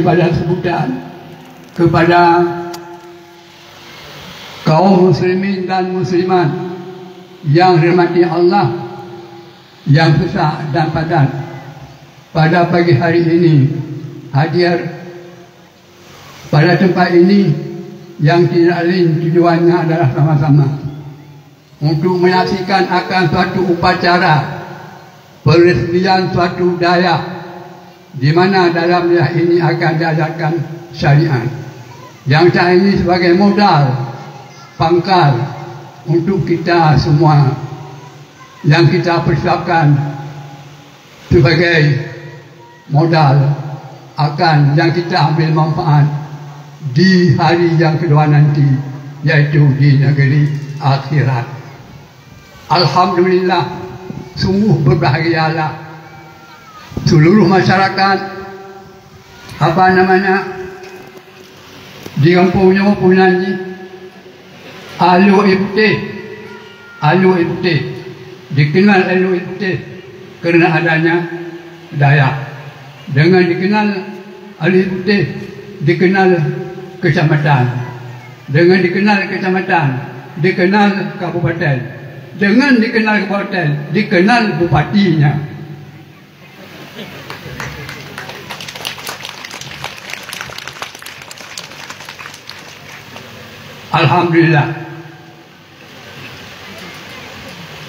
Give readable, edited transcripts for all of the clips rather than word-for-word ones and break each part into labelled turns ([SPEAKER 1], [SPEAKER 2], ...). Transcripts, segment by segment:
[SPEAKER 1] kepada sebutan kepada kaum muslimin dan muslimat yang dirahmati Allah yang besar dan padan. Pada pagi hari ini hadir pada tempat ini yang tidak lain tujuannya adalah sama-sama untuk menyaksikan akan suatu upacara peresmian suatu daerah di mana dalam daerah ini akan diadakan syariat yang saya ini sebagai modal pangkal untuk kita semua yang kita persiapkan sebagai modal akan yang kita ambil manfaat di hari yang kedua nanti, yaitu di negeri akhirat. Alhamdulillah, sungguh berbahagialah seluruh masyarakat di kampungnya Punanji Alu Ibtih dikenal Alu Ibtih kerana adanya Dayak. Dengan dikenal Alu Ibtih dikenal kecamatan, dengan dikenal kecamatan dikenal kabupaten, dengan dikenal kabupaten dikenal bupatinya. Alhamdulillah.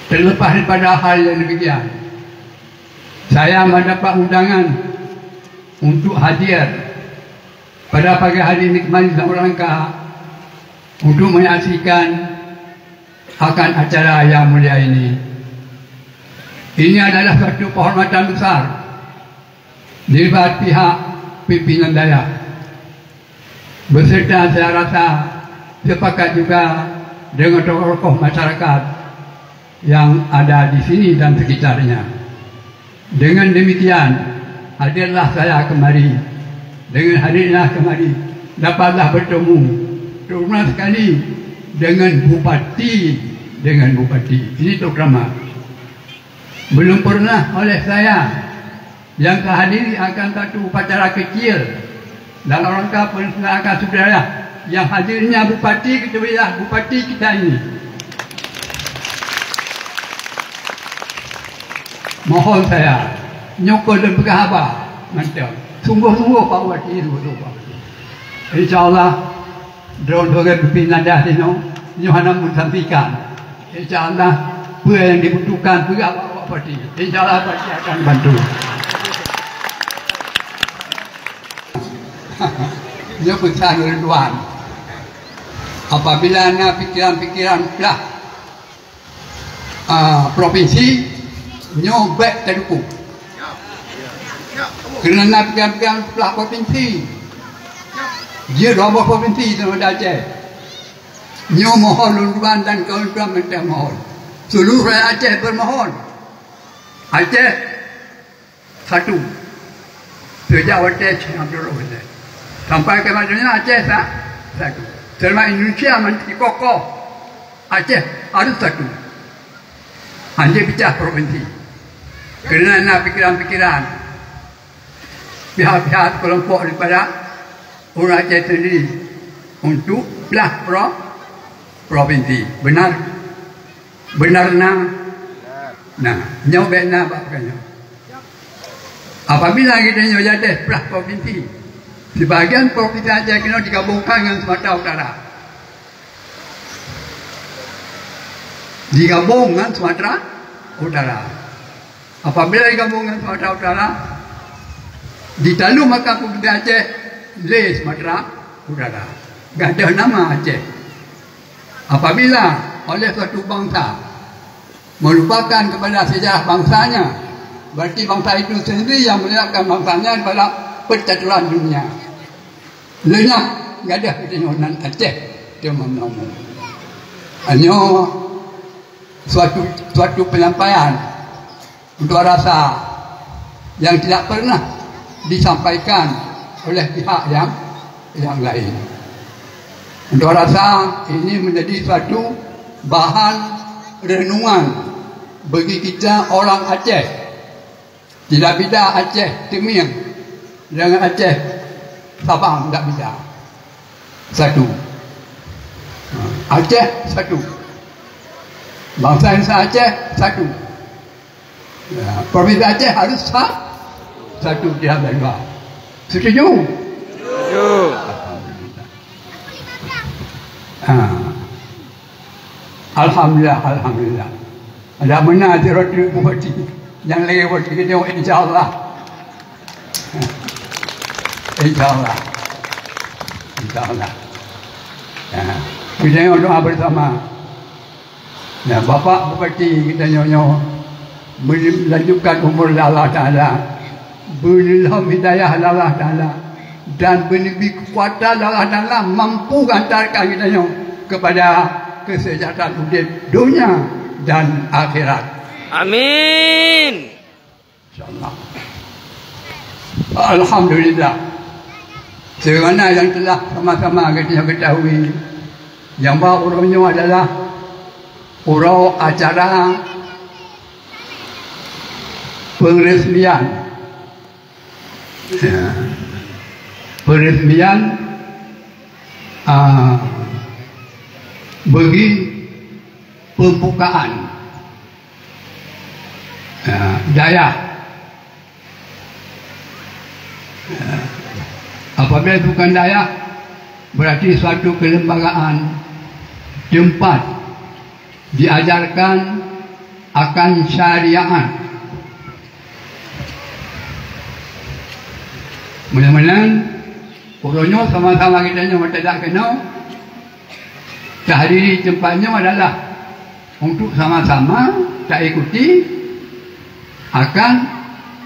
[SPEAKER 1] Terlepas daripada hal yang demikian, saya mendapat undangan untuk hadir pada pagi hari ini kembali dalam rangka untuk menyaksikan akan acara yang mulia ini. Ini adalah satu penghormatan besar daripada pihak pimpinan daerah, beserta saya rasa sepakat juga dengan tokoh-tokoh masyarakat yang ada di sini dan sekitarnya. Dengan demikian, hadirlah saya kemari. Dengan hadirlah kemari, dapatlah bertemu terutama sekali dengan bupati. Ini terutama belum pernah oleh saya yang terhadiri akan satu upacara kecil dalam rangka penistaan saudara yang hadirnya bupati kita ini. Mohon saya nyokol dan berkhabar mantap. Sungguh-sungguh Pak Bupati itu InsyaAllah drone pimpinan dah Yohana mensampaikan InsyaAllah apa yang dibutuhkan pihak Pak Bupati, InsyaAllah Bupati akan bantu. Ini pesan Ridwan. Apabila ada pikiran-pikiran belah provinsi nyobek terdukung kerana pikiran-pikiran belah provinsi dia 12 provinsi sama Aceh. Nyo mohon Ridwan dan kawan-kawan minta mohon seluruh rakyat Aceh bermohon. Aceh satu sejak Aceh sampai ke Madinah Aceh satu. Selama Indonesia menteri kokoh, Aceh harus satu. Hanya pecah provinsi. Kerana pikiran-pikiran pihak-pihak kelompok daripada orang Aceh sendiri untuk belah provinsi. Benar nyobek bakanya. Apabila kita nyobek belah provinsi, sebahagian provinsi Aceh kena digabungkan dengan Sumatera Utara. Digabung dengan Sumatera Utara. Apabila digabung dengan Sumatera Utara, ditalu maka provinsi Aceh le Sumatera Utara. Gadah nama Aceh. Apabila oleh suatu bangsa melupakan kepada sejarah bangsanya, berarti bangsa itu sendiri yang meletakkan bangsanya kepada percaturan dunia. Lenyap gadah ketenyonan Aceh dia menolong. Hanya suatu penyampaian untuk rasa yang tidak pernah disampaikan oleh pihak yang lain. Untuk rasa ini menjadi suatu bahan renungan bagi kita orang Aceh. Tidak beda Aceh Temir dengan Aceh Sabang tak bisa. Satu. Aceh satu. Bangsa Indonesia Aceh satu. Provinsi Aceh harus satu dia berdua. Setuju?
[SPEAKER 2] Setuju.
[SPEAKER 1] Alhamdulillah, alhamdulillah. Ada mana di roti bupati yang lewat kita insyaAllah. InsyaAllah. InsyaAllah. Kita doa bersama. Nah, Bapak Bupati kita nyonya melanjutkan umur Allah Ta'ala, berilah hidayah Allah Ta'ala, dan beri kekuatan Allah Ta'ala mampu hantarkan kita nyonya kepada kesejahteraan dunia dan akhirat.
[SPEAKER 2] Amin.
[SPEAKER 1] InsyaAllah. Alhamdulillah. Sebagaimana yang telah sama-sama kita ketahui, yang urusnya adalah urus acara peresmian bagi pembukaan daya. Apabila bukan daya, berarti suatu kelembagaan tempat diajarkan akan syariat. Mudah-mudahan urusnya sama-sama kita yang tidak kenal, kehadiri tempatnya adalah untuk sama-sama tak ikuti akan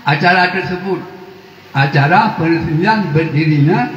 [SPEAKER 1] acara tersebut, acara peresmian berdirinya